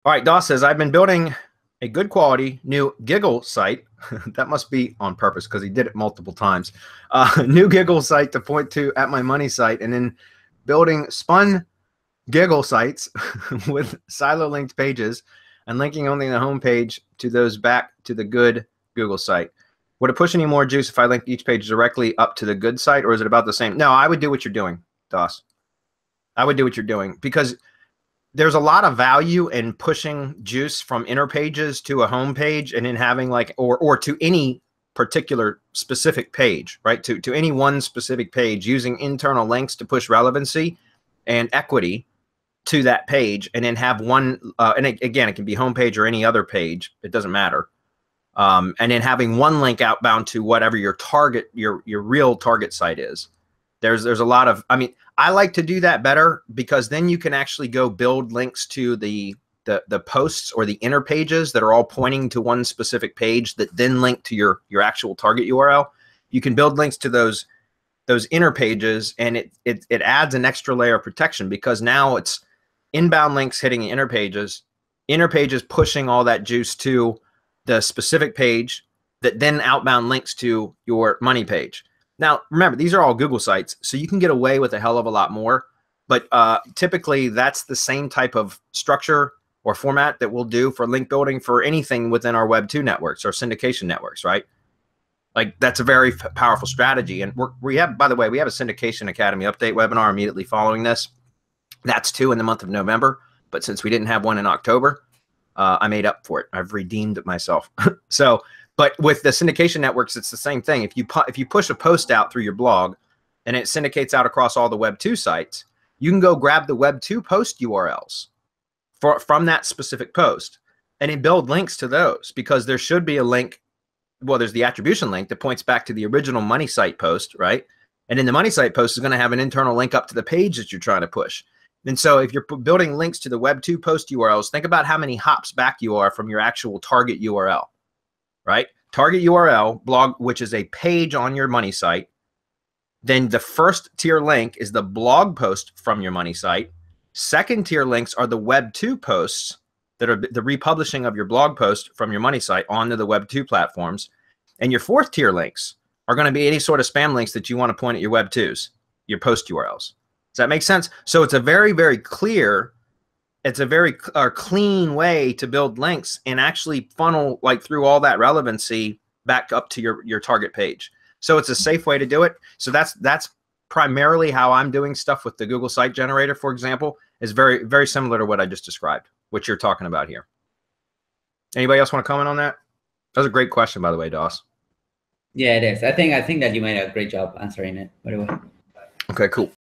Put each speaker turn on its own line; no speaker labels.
All right, Doss says, I've been building a good quality new Giggle site. That must be on purpose because he did it multiple times. New Giggle site to point to at my money site, and then building Spun Giggle sites with silo linked pages and linking only the home page to those back to the good Google site. Would it push any more juice if I linked each page directly up to the good site, or is it about the same? No, I would do what you're doing, Doss. I would do what you're doing because there's a lot of value in pushing juice from inner pages to a home page and then having like, or to any particular specific page, right? To any one specific page using internal links to push relevancy and equity to that page, and then have one, and again, it can be homepage or any other page. It doesn't matter. And then having one link outbound to whatever your target, your real target site is. There's a lot of, I mean, I like to do that better because then you can actually go build links to the posts or the inner pages that are all pointing to one specific page that then link to your actual target URL. You can build links to those inner pages, and it adds an extra layer of protection because now it's inbound links hitting inner pages pushing all that juice to the specific page that then outbound links to your money page. Now, remember, these are all Google sites, so you can get away with a hell of a lot more. But typically, that's the same type of structure or format that we'll do for link building for anything within our Web 2 networks or syndication networks, right? Like, that's a very powerful strategy. And we have, by the way, we have a Syndication Academy update webinar immediately following this. That's 2 in the month of November. But since we didn't have one in October, I made up for it. I've redeemed it myself. So, but with the syndication networks, it's the same thing. If you push a post out through your blog and it syndicates out across all the Web 2 sites, you can go grab the Web 2 post URLs from that specific post and then build links to those, because there should be a link. Well, there's the attribution link that points back to the original money site post, right? And then the money site post is going to have an internal link up to the page that you're trying to push. And so if you're building links to the Web 2 post URLs, think about how many hops back you are from your actual target URL, right? Target URL, blog, which is a page on your money site. Then the first tier link is the blog post from your money site. Second tier links are the Web 2 posts that are the republishing of your blog post from your money site onto the Web 2 platforms. And your fourth tier links are going to be any sort of spam links that you want to point at your Web 2s, your post URLs. Does that make sense? So it's a very, very clear, it's a very clean way to build links and actually funnel like through all that relevancy back up to your target page. So it's a safe way to do it. So that's primarily how I'm doing stuff with the Google Site Generator, for example, is very, very similar to what I just described, what you're talking about here. Anybody else want to comment on that? That was a great question, by the way, Doss.
Yeah, it is. I think that you made a great job answering it, by the way.
Okay, cool.